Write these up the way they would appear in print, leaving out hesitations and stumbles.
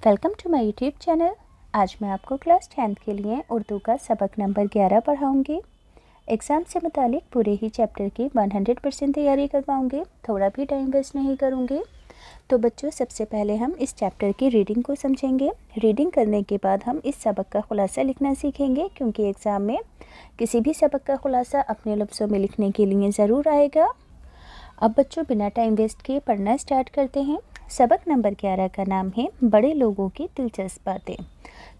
Welcome to my YouTube channel. आज मैं आपको क्लास 10th के लिए उर्दू का सबक नंबर 11 पढ़ाऊँगी। एग्ज़ाम से मुतालिक पूरे ही चैप्टर की 100% तैयारी करवाऊँगी, थोड़ा भी टाइम वेस्ट नहीं करूँगी। तो बच्चों, सबसे पहले हम इस चैप्टर की रीडिंग को समझेंगे। रीडिंग करने के बाद हम इस सबक का खुलासा लिखना सीखेंगे, क्योंकि एग्ज़ाम में किसी भी सबक का खुलासा अपने लफ्ज़ों में लिखने के लिए ज़रूर आएगा। अब बच्चों, बिना टाइम वेस्ट किए पढ़ना स्टार्ट करते हैं। सबक नंबर 11 का नाम है बड़े लोगों की दिलचस्प बातें।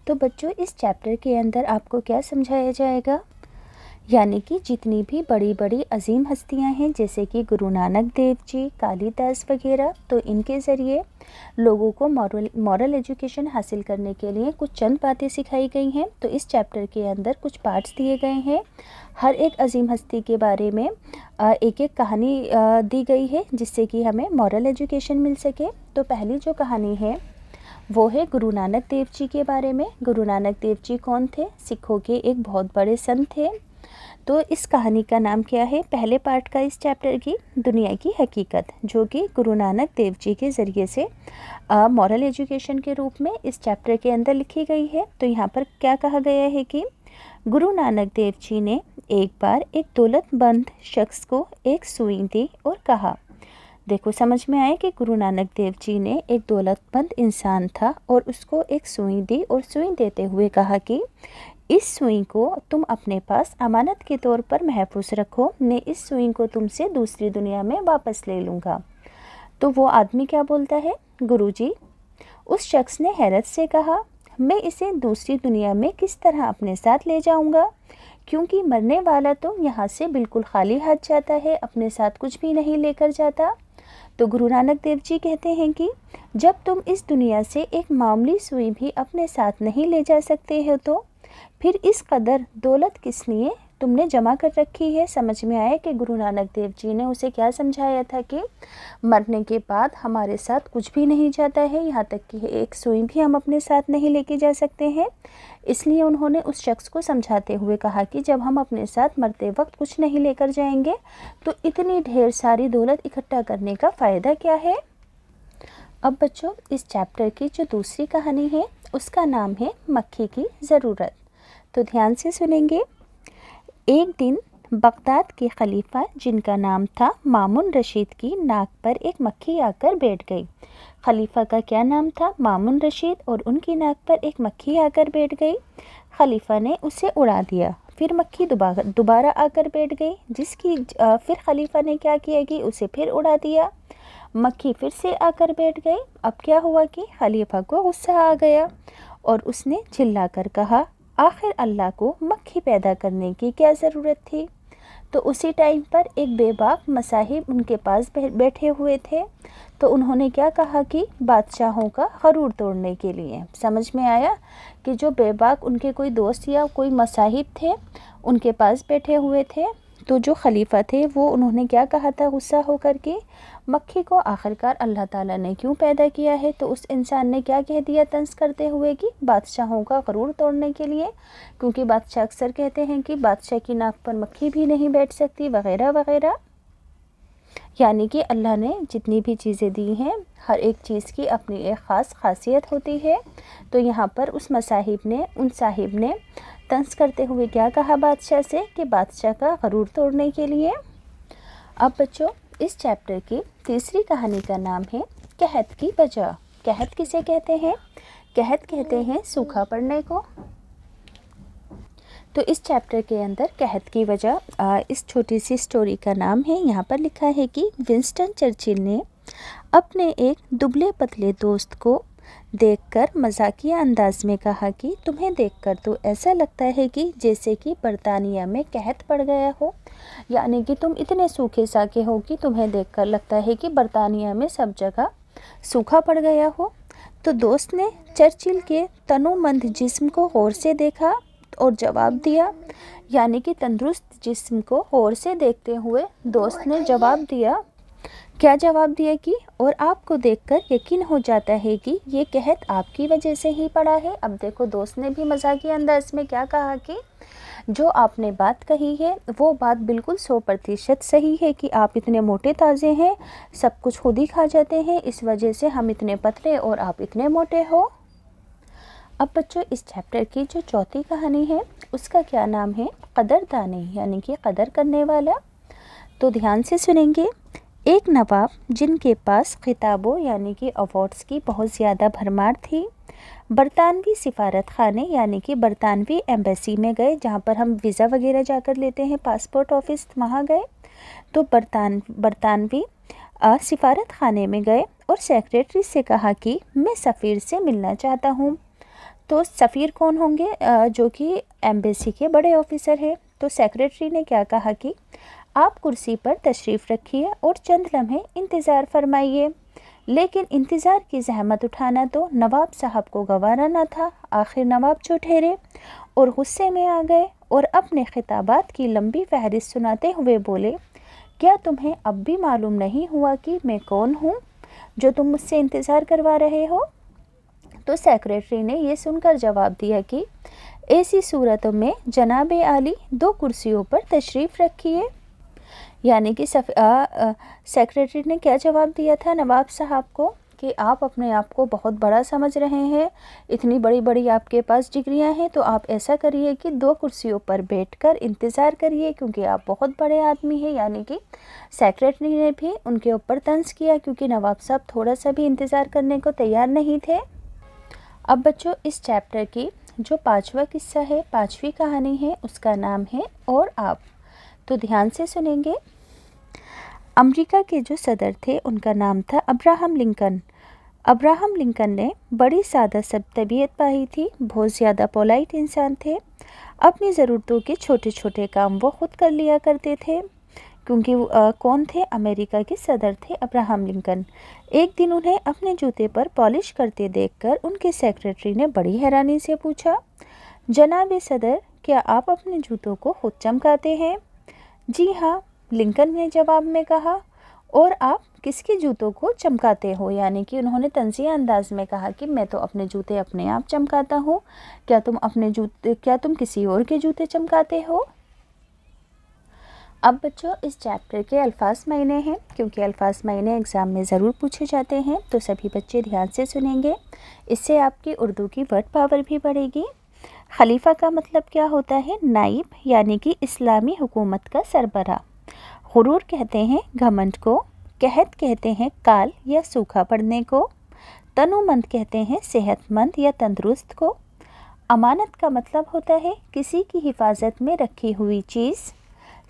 तो बच्चों, इस चैप्टर के अंदर आपको क्या समझाया जाएगा, यानी कि जितनी भी बड़ी बड़ी अजीम हस्तियां हैं, जैसे कि गुरु नानक देव जी, कालिदास वगैरह, तो इनके ज़रिए लोगों को मॉरल एजुकेशन हासिल करने के लिए कुछ चंद बातें सिखाई गई हैं। तो इस चैप्टर के अंदर कुछ पार्ट्स दिए गए हैं। हर एक अजीम हस्ती के बारे में एक एक कहानी दी गई है, जिससे कि हमें मॉरल एजुकेशन मिल सके। तो पहली जो कहानी है वो है गुरु नानक देव जी के बारे में। गुरु नानक देव जी कौन थे? सिखों के एक बहुत बड़े संत थे। तो इस कहानी का नाम क्या है? पहले पार्ट का इस चैप्टर की दुनिया की हकीकत, जो कि गुरु नानक देव जी के ज़रिए से मॉरल एजुकेशन के रूप में इस चैप्टर के अंदर लिखी गई है। तो यहाँ पर क्या कहा गया है कि गुरु नानक देव जी ने एक बार एक दौलतमंद शख्स को एक सुई दी और कहा, देखो समझ में आए कि गुरु नानक देव जी ने एक दौलतमंद इंसान था और उसको एक सुई दी और सुई देते हुए कहा कि इस सुई को तुम अपने पास अमानत के तौर पर महफूज रखो, मैं इस सुई को तुमसे दूसरी दुनिया में वापस ले लूँगा। तो वो आदमी क्या बोलता है? गुरुजी। उस शख्स ने हैरत से कहा, मैं इसे दूसरी दुनिया में किस तरह अपने साथ ले जाऊंगा, क्योंकि मरने वाला तो यहाँ से बिल्कुल खाली हाथ जाता है, अपने साथ कुछ भी नहीं लेकर जाता। तो गुरु नानक देव जी कहते हैं कि जब तुम इस दुनिया से एक मामूली सुई भी अपने साथ नहीं ले जा सकते हो, तो फिर इस कदर दौलत किस लिए तुमने जमा कर रखी है। समझ में आया कि गुरु नानक देव जी ने उसे क्या समझाया था कि मरने के बाद हमारे साथ कुछ भी नहीं जाता है, यहाँ तक कि एक सुई भी हम अपने साथ नहीं लेके जा सकते हैं। इसलिए उन्होंने उस शख्स को समझाते हुए कहा कि जब हम अपने साथ मरते वक्त कुछ नहीं लेकर जाएंगे, तो इतनी ढेर सारी दौलत इकट्ठा करने का फ़ायदा क्या है। अब बच्चों, इस चैप्टर की जो दूसरी कहानी है उसका नाम है मक्खी की ज़रूरत। तो ध्यान से सुनेंगे। एक दिन बगदाद के खलीफा, जिनका नाम था मामून रशीद, की नाक पर एक मक्खी आकर बैठ गई। खलीफा का क्या नाम था? मामून रशीद, और उनकी नाक पर एक मक्खी आकर बैठ गई। खलीफा ने उसे उड़ा दिया। फिर मक्खी दोबारा आकर बैठ गई, जिसकी फिर खलीफा ने क्या किया कि उसे फिर उड़ा दिया। मक्खी फिर से आकर बैठ गई। अब क्या हुआ कि खलीफा को गुस्सा आ गया और उसने चिल्लाकर कहा, आखिर अल्लाह को मक्खी पैदा करने की क्या ज़रूरत थी। तो उसी टाइम पर एक बेबाक मसाहिब उनके पास बैठे हुए थे। तो उन्होंने क्या कहा कि बादशाहों का गरूर तोड़ने के लिए, समझ में आया कि जो बेबाक उनके कोई दोस्त या कोई मसाहिब थे उनके पास बैठे हुए थे। तो जो खलीफा थे वो उन्होंने क्या कहा था गुस्सा होकर कि मक्खी को आखिरकार अल्लाह ताला ने क्यों पैदा किया है। तो उस इंसान ने क्या कह दिया तंज करते हुए कि बादशाहों का गरूर तोड़ने के लिए, क्योंकि बादशाह अक्सर कहते हैं कि बादशाह की नाक पर मक्खी भी नहीं बैठ सकती वगैरह वगैरह। यानी कि अल्लाह ने जितनी भी चीज़ें दी हैं, हर एक चीज़ की अपनी एक ख़ास खासियत होती है। तो यहाँ पर उस उन साहिब ने तंज करते हुए क्या कहा बादशाह से कि बादशाह का गरूर तोड़ने के लिए। अब बच्चों, इस चैप्टर की तीसरी कहानी का नाम है कहत की वजह। कहत किसे कहते हैं? कहत कहते हैं सूखा पड़ने को। तो इस चैप्टर के अंदर कहत की वजह, इस छोटी सी स्टोरी का नाम है। यहाँ पर लिखा है कि विंस्टन चर्चिल ने अपने एक दुबले पतले दोस्त को देखकर मजाकिया अंदाज में कहा कि तुम्हें देखकर तो ऐसा लगता है कि जैसे कि बरतानिया में कहत पड़ गया हो, यानी कि तुम इतने सूखे साखे हो कि तुम्हें देखकर लगता है कि बरतानिया में सब जगह सूखा पड़ गया हो। तो दोस्त ने चर्चिल के तनोमंद जिस्म को गौर से देखा और जवाब दिया, यानी कि तंदुरुस्त जिस्म को गौर से देखते हुए दोस्त ने जवाब दिया। क्या जवाब दिया कि और आपको देखकर यकीन हो जाता है कि ये कहत आपकी वजह से ही पड़ा है। अब देखो, दोस्त ने भी मजाकिया अंदाज में क्या कहा कि जो आपने बात कही है वो बात बिल्कुल 100% सही है कि आप इतने मोटे ताज़े हैं, सब कुछ खुद ही खा जाते हैं, इस वजह से हम इतने पतले और आप इतने मोटे हो। अब बच्चों इस चैप्टर की जो चौथी कहानी है उसका क्या नाम है? कदरदानी, यानी कि कदर करने वाला। तो ध्यान से सुनेंगे। एक नवाब जिनके पास खिताबों यानी कि अवार्ड्स की बहुत ज़्यादा भरमार थी, बरतानवी सिफारत खाने यानी कि बरतानवी एम्बेसी में गए, जहाँ पर हम वीज़ा वगैरह जाकर लेते हैं, पासपोर्ट ऑफिस, वहाँ गए। तो बरतानवी सिफारत खाने में गए और सेक्रेटरी से कहा कि मैं सफ़ीर से मिलना चाहता हूँ। तो सफ़ीर कौन होंगे? जो कि एम्बेसी के बड़े ऑफिसर हैं। तो सेक्रेटरी ने क्या कहा कि आप कुर्सी पर तशरीफ़ रखिए और चंद लम्हे इंतज़ार फरमाइए। लेकिन इंतज़ार की जहमत उठाना तो नवाब साहब को गवारा न था। आखिर नवाब जो ठहरे और गुस्से में आ गए और अपने खिताबात की लंबी फहरिस्त सुनाते हुए बोले, क्या तुम्हें अब भी मालूम नहीं हुआ कि मैं कौन हूँ जो तुम मुझसे इंतज़ार करवा रहे हो? तो सेक्रेटरी ने ये सुनकर जवाब दिया कि ऐसी सूरतों में जनाब आली 2 कुर्सियों पर तशरीफ़ रखिए। यानी कि सेक्रेटरी ने क्या जवाब दिया था नवाब साहब को कि आप अपने आप को बहुत बड़ा समझ रहे हैं, इतनी बड़ी बड़ी आपके पास डिग्रियां हैं, तो आप ऐसा करिए कि 2 कुर्सियों पर बैठकर इंतज़ार करिए, क्योंकि आप बहुत बड़े आदमी हैं। यानी कि सेक्रेटरी ने भी उनके ऊपर तंज किया, क्योंकि नवाब साहब थोड़ा सा भी इंतज़ार करने को तैयार नहीं थे। अब बच्चों इस चैप्टर की जो 5वां किस्सा है, 5वीं कहानी है, उसका नाम है और आप। तो ध्यान से सुनेंगे। अमेरिका के जो सदर थे उनका नाम था अब्राहम लिंकन। अब्राहम लिंकन ने बड़ी सादा सब तबीयत पाई थी, बहुत ज़्यादा पोलाइट इंसान थे। अपनी ज़रूरतों के छोटे छोटे काम वो खुद कर लिया करते थे, क्योंकि कौन थे? अमेरिका के सदर थे अब्राहम लिंकन। एक दिन उन्हें अपने जूते पर पॉलिश करते देखकर उनके सेक्रेटरी ने बड़ी हैरानी से पूछा, जनाब सदर, क्या आप अपने जूतों को खुद चमकाते हैं? जी हाँ, लिंकन ने जवाब में कहा। और आप किसके जूतों को चमकाते हो? यानी कि उन्होंने तंज़िया अंदाज में कहा कि मैं तो अपने जूते अपने आप चमकाता हूँ, क्या तुम किसी और के जूते चमकाते हो? अब बच्चों इस चैप्टर के अल्फाज मायने हैं, क्योंकि अल्फाज मायने एग्ज़ाम में ज़रूर पूछे जाते हैं, तो सभी बच्चे ध्यान से सुनेंगे। इससे आपकी उर्दू की वर्ड पावर भी बढ़ेगी। खलीफा का मतलब क्या होता है? नाइब, यानी कि इस्लामी हुकूमत का सरबराह। गुरूर कहते हैं घमंड को। कहत कहते हैं काल या सूखा पड़ने को। तनुमंद कहते हैं सेहतमंद या तंदुरुस्त को। अमानत का मतलब होता है किसी की हिफाजत में रखी हुई चीज़।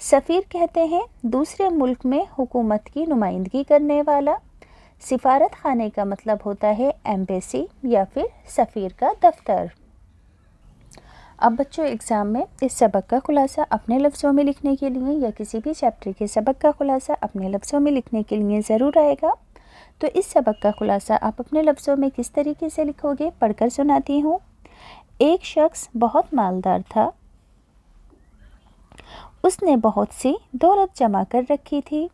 सफ़ीर कहते हैं दूसरे मुल्क में हुकूमत की नुमाइंदगी करने वाला। सिफारत खाने का मतलब होता है एम्बेसी या फिर सफ़ीर का दफ्तर। अब बच्चों एग्ज़ाम में इस सबक का खुलासा अपने लफ्ज़ों में लिखने के लिए या किसी भी चैप्टर के सबक का खुलासा अपने लफ्ज़ों में लिखने के लिए ज़रूर आएगा। तो इस सबक का खुलासा आप अपने लफ्ज़ों में किस तरीके से लिखोगे, पढ़कर सुनाती हूँ। एक शख्स बहुत मालदार था। उसने बहुत सी दौलत जमा कर रखी थी।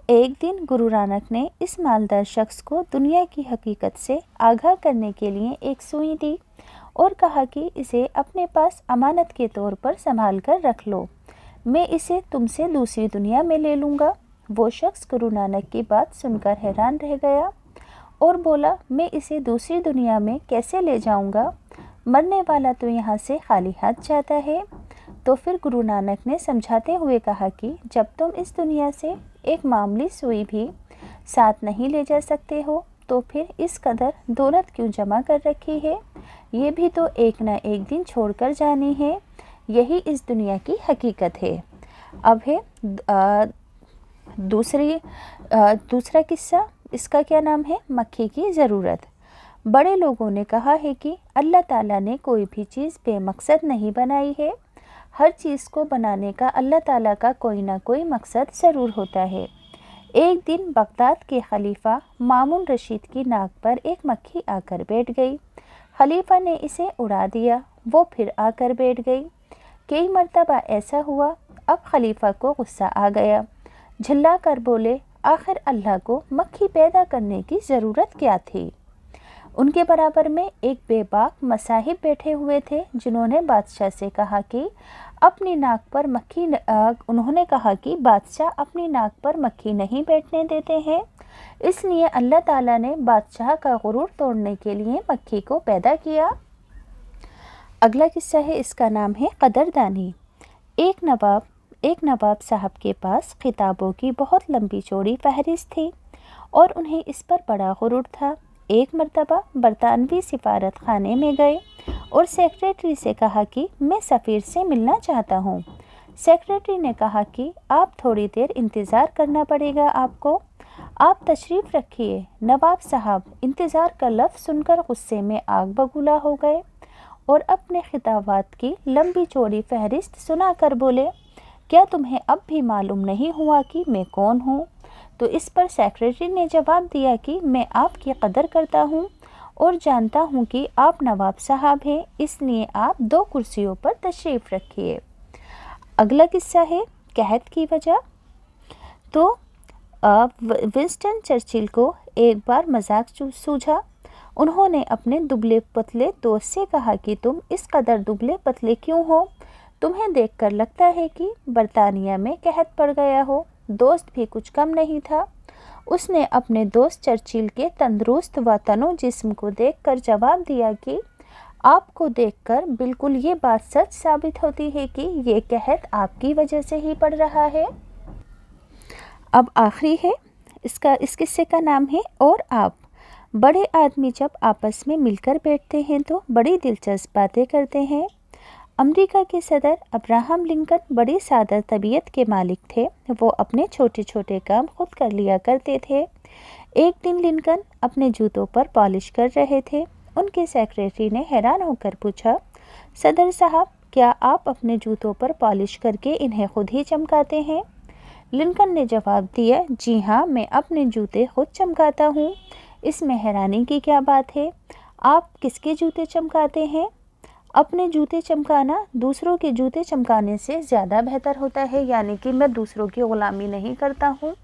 एक दिन गुरु नानक ने इस मालदार शख्स को दुनिया की हकीकत से आगाह करने के लिए एक सुई दी और कहा कि इसे अपने पास अमानत के तौर पर संभाल कर रख लो, मैं इसे तुमसे दूसरी दुनिया में ले लूँगा। वो शख्स गुरु नानक की बात सुनकर हैरान रह गया और बोला, मैं इसे दूसरी दुनिया में कैसे ले जाऊँगा? मरने वाला तो यहाँ से खाली हाथ जाता है। तो फिर गुरु नानक ने समझाते हुए कहा कि जब तुम इस दुनिया से एक मामूली सुई भी साथ नहीं ले जा सकते हो, तो फिर इस कदर दौलत क्यों जमा कर रखी है? ये भी तो एक ना एक दिन छोड़कर जानी है। यही इस दुनिया की हकीकत है। अब है दूसरा किस्सा। इसका क्या नाम है? मक्खी की ज़रूरत। बड़े लोगों ने कहा है कि अल्लाह ताला ने कोई भी चीज़ बेमकसद नहीं बनाई है। हर चीज़ को बनाने का अल्लाह ताला का कोई ना कोई मकसद ज़रूर होता है। एक दिन बगदाद के खलीफा मामून रशीद की नाक पर एक मक्खी आकर बैठ गई। खलीफा ने इसे उड़ा दिया, वो फिर आकर बैठ गई। कई मर्तबा ऐसा हुआ। अब खलीफा को गुस्सा आ गया। झल्ला कर बोले, आखिर अल्लाह को मक्खी पैदा करने की ज़रूरत क्या थी? उनके बराबर में एक बेबाक मसाहिब बैठे हुए थे, जिन्होंने बादशाह से कहा कि अपनी नाक पर मक्खी उन्होंने कहा कि बादशाह अपनी नाक पर मक्खी नहीं बैठने देते हैं, इसलिए अल्लाह ताला ने बादशाह का गुरूर तोड़ने के लिए मक्खी को पैदा किया। अगला किस्सा है, इसका नाम है कदरदानी। एक नवाब साहब के पास किताबों की बहुत लंबी चौड़ी फहरिस्त थी और उन्हें इस पर बड़ा गुरूर था। एक मर्तबा बरतानवी सिफारत खाने में गए और सेक्रेटरी से कहा कि मैं सफ़ीर से मिलना चाहता हूँ। सेक्रेटरी ने कहा कि आप थोड़ी देर इंतज़ार करना पड़ेगा आपको, आप तशरीफ़ रखिए। नवाब साहब इंतज़ार का लफ्ज़ सुनकर गुस्से में आग बबूला हो गए और अपने खिताबात की लंबी चौड़ी फहरिस्त सुनाकर बोले, क्या तुम्हें अब भी मालूम नहीं हुआ कि मैं कौन हूँ? तो इस पर सेक्रेटरी ने जवाब दिया कि मैं आपकी कदर करता हूँ और जानता हूँ कि आप नवाब साहब हैं, इसलिए आप 2 कुर्सियों पर तशरीफ़ रखिए। अगला किस्सा है, कहत की वजह। तो विंस्टन चर्चिल को एक बार मजाक सूझा। उन्होंने अपने दुबले पतले दोस्त से कहा कि तुम इस कदर दुबले पतले क्यों हो? तुम्हें देखकर लगता है कि बरतानिया में कहत पड़ गया हो। दोस्त भी कुछ कम नहीं था। उसने अपने दोस्त चर्चिल के तंदुरुस्त व तनो जिस्म को देखकर जवाब दिया कि आपको देखकर बिल्कुल ये बात सच साबित होती है कि ये कहत आपकी वजह से ही पड़ रहा है। अब आखिरी है, इस किस्से का नाम है और आप। बड़े आदमी जब आपस में मिलकर बैठते हैं तो बड़ी दिलचस्प बातें करते हैं। अमेरिका के सदर अब्राहम लिंकन बड़ी सादा तबीयत के मालिक थे। वो अपने छोटे छोटे काम खुद कर लिया करते थे। एक दिन लिंकन अपने जूतों पर पॉलिश कर रहे थे। उनके सेक्रेटरी ने हैरान होकर पूछा, सदर साहब, क्या आप अपने जूतों पर पॉलिश करके इन्हें खुद ही चमकाते हैं? लिंकन ने जवाब दिया, जी हाँ, मैं अपने जूते खुद चमकाता हूँ। इसमें हैरानी की क्या बात है? आप किसके जूते चमकाते हैं? अपने जूते चमकाना दूसरों के जूते चमकाने से ज़्यादा बेहतर होता है, यानी कि मैं दूसरों की ग़ुलामी नहीं करता हूँ,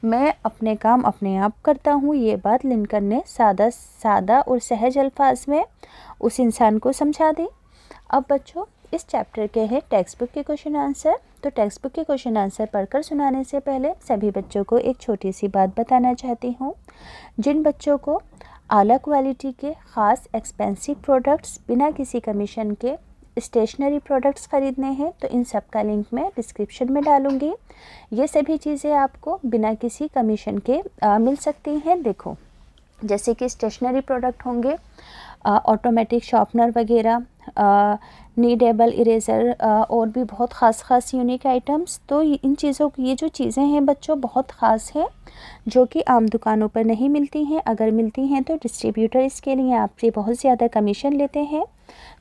मैं अपने काम अपने आप करता हूँ। ये बात लिंकन ने सादा और सहज अल्फाज में उस इंसान को समझा दी। अब बच्चों, इस चैप्टर के हैं टेक्स्ट बुक के क्वेश्चन आंसर। तो टेक्स्ट बुक के क्वेश्चन आंसर पढ़कर सुनाने से पहले सभी बच्चों को एक छोटी सी बात बताना चाहती हूँ। जिन बच्चों को आला क्वालिटी के ख़ास एक्सपेंसिव प्रोडक्ट्स बिना किसी कमीशन के स्टेशनरी प्रोडक्ट्स ख़रीदने हैं तो इन सब का लिंक मैं डिस्क्रिप्शन में डालूँगी। ये सभी चीज़ें आपको बिना किसी कमीशन के मिल सकती हैं। देखो, जैसे कि स्टेशनरी प्रोडक्ट होंगे ऑटोमेटिक शार्पनर वगैरह, नीडेबल इरेज़र और भी बहुत ख़ास यूनिक आइटम्स। तो इन चीज़ों की ये जो चीज़ें हैं बच्चों बहुत ख़ास हैं जो कि आम दुकानों पर नहीं मिलती हैं। अगर मिलती हैं तो डिस्ट्रीब्यूटर इसके लिए आपसे बहुत ज़्यादा कमीशन लेते हैं।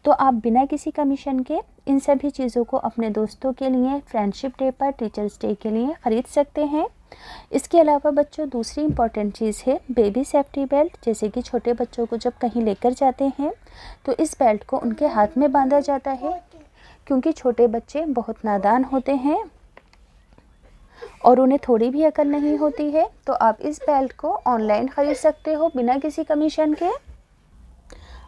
तो आप बिना किसी कमीशन के इन सभी चीज़ों को अपने दोस्तों के लिए फ्रेंडशिप डे पर, टीचर्स डे के लिए ख़रीद सकते हैं। इसके अलावा बच्चों दूसरी इम्पॉर्टेंट चीज़ है बेबी सेफ्टी बेल्ट। जैसे कि छोटे बच्चों को जब कहीं लेकर जाते हैं तो इस बेल्ट को उनके हाथ में बांधा जाता है, क्योंकि छोटे बच्चे बहुत नादान होते हैं और उन्हें थोड़ी भी अकल नहीं होती है। तो आप इस बेल्ट को ऑनलाइन ख़रीद सकते हो बिना किसी कमीशन के।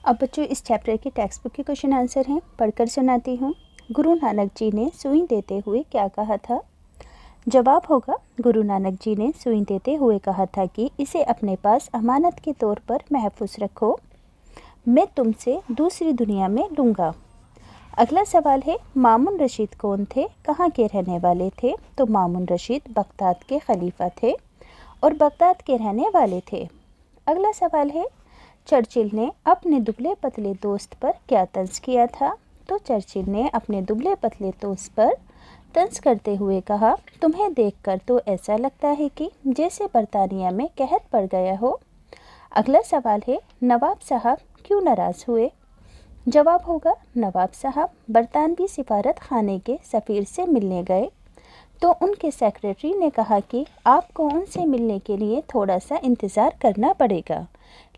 अब बच्चों, इस चैप्टर के टेक्स्ट बुक के क्वेश्चन आंसर हैं, पढ़कर सुनाती हूँ। गुरु नानक जी ने सुई देते हुए क्या कहा था? जवाब होगा, गुरु नानक जी ने सुई देते हुए कहा था कि इसे अपने पास अमानत के तौर पर महफूज रखो, मैं तुमसे दूसरी दुनिया में लूँगा। अगला सवाल है, मामून रशीद कौन थे, कहाँ के रहने वाले थे? तो मामून रशीद बगदाद के खलीफा थे और बगदाद के रहने वाले थे। अगला सवाल है, चर्चिल ने अपने दुबले पतले दोस्त पर क्या तंज किया था? तो चर्चिल ने अपने दुबले पतले दोस्त पर तंज करते हुए कहा, तुम्हें देखकर तो ऐसा लगता है कि जैसे बरतानिया में कहत पड़ गया हो। अगला सवाल है, नवाब साहब क्यों नाराज़ हुए? जवाब होगा, नवाब साहब बरतानवी सिफारत खाने के सफ़ीर से मिलने गए तो उनके सेक्रेटरी ने कहा कि आपको उनसे मिलने के लिए थोड़ा सा इंतज़ार करना पड़ेगा,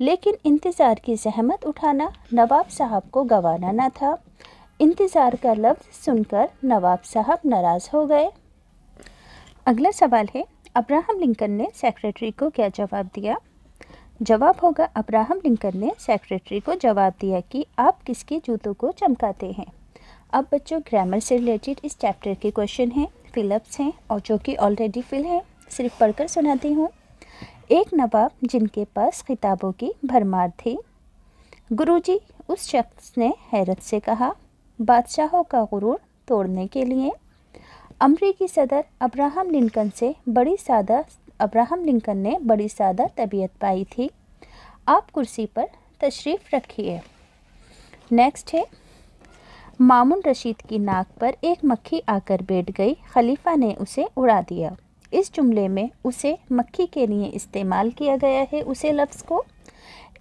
लेकिन इंतज़ार की ज़हमत उठाना नवाब साहब को गंवाना न था। इंतज़ार का लफ्ज़ सुनकर नवाब साहब नाराज़ हो गए। अगला सवाल है, अब्राहम लिंकन ने सेक्रेटरी को क्या जवाब दिया? जवाब होगा, अब्राहम लिंकन ने सेक्रेटरी को जवाब दिया कि आप किसके जूतों को चमकाते हैं। अब बच्चों, ग्रामर से रिलेटेड इस चैप्टर के क्वेश्चन हैं, फिलअप्स हैं और जो कि ऑलरेडी फिल हैं, सिर्फ पढ़कर सुनाती हूँ। एक नवाब जिनके पास किताबों की भरमार थी, गुरुजी, उस शख्स ने हैरत से कहा, बादशाहों का गुरूर तोड़ने के लिए। अमरीकी सदर अब्राहम लिंकन ने बड़ी सादा तबीयत पाई थी। आप कुर्सी पर तशरीफ़ रखिए। नेक्स्ट है, मामून रशीद की नाक पर एक मक्खी आकर बैठ गई, खलीफा ने उसे उड़ा दिया। इस जुमले में उसे मक्खी के लिए इस्तेमाल किया गया है उसे लफ्ज़ को।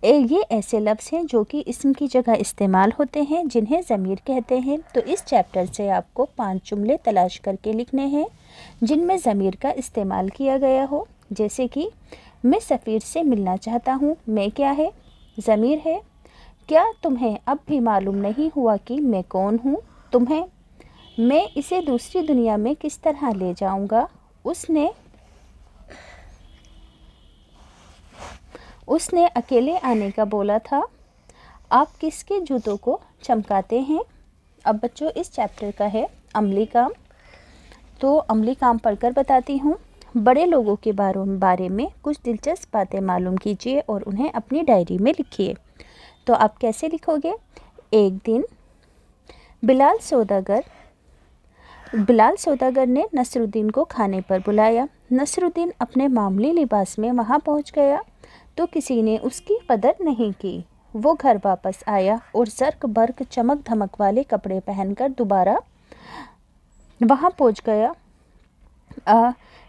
ये ऐसे लफ्ज़ हैं जो कि इस्म की जगह इस्तेमाल होते हैं, जिन्हें ज़मीर कहते हैं। तो इस चैप्टर से आपको 5 जुमले तलाश करके लिखने हैं जिनमें ज़मीर का इस्तेमाल किया गया हो। जैसे कि मैं सफ़ीर से मिलना चाहता हूँ। मैं क्या है? ज़मीर है। क्या तुम्हें अब भी मालूम नहीं हुआ कि मैं कौन हूँ? तुम्हें। मैं इसे दूसरी दुनिया में किस तरह ले जाऊँगा? उसने अकेले आने का बोला था। आप किसके जूतों को चमकाते हैं? अब बच्चों, इस चैप्टर का है अमली काम। तो अमली काम पढ़कर बताती हूँ। बड़े लोगों के बारे में कुछ दिलचस्प बातें मालूम कीजिए और उन्हें अपनी डायरी में लिखिए। तो आप कैसे लिखोगे? एक दिन बिलाल सौदागर ने नसरुद्दीन को खाने पर बुलाया। नसरुद्दीन अपने मामूली लिबास में वहाँ पहुँच गया तो किसी ने उसकी कदर नहीं की। वो घर वापस आया और ज़र्क बर्क चमक धमक वाले कपड़े पहनकर दोबारा वहाँ पहुँच गया।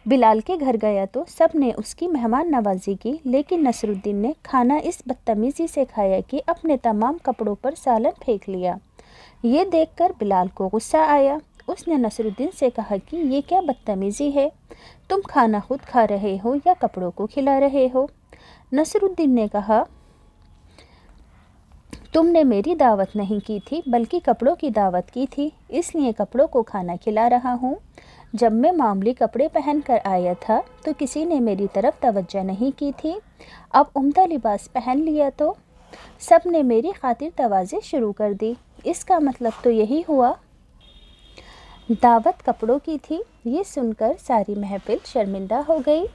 बिलाल के घर गया तो सब ने उसकी मेहमान नवाजी की, लेकिन नसरुद्दीन ने खाना इस बदतमीज़ी से खाया कि अपने तमाम कपड़ों पर सालन फेंक लिया। ये देखकर बिलाल को गुस्सा आया। उसने नसरुद्दीन से कहा कि ये क्या बदतमीज़ी है? तुम खाना खुद खा रहे हो या कपड़ों को खिला रहे हो? नसरुद्दीन ने कहा, तुमने मेरी दावत नहीं की थी बल्कि कपड़ों की दावत की थी, इसलिए कपड़ों को खाना खिला रहा हूँ। जब मैं मामूली कपड़े पहन कर आया था तो किसी ने मेरी तरफ तवज्जो नहीं की थी। अब उम्दा लिबास पहन लिया तो सब ने मेरी खातिर तवाज़े शुरू कर दी। इसका मतलब तो यही हुआ दावत कपड़ों की थी। ये सुनकर सारी महफिल शर्मिंदा हो गई।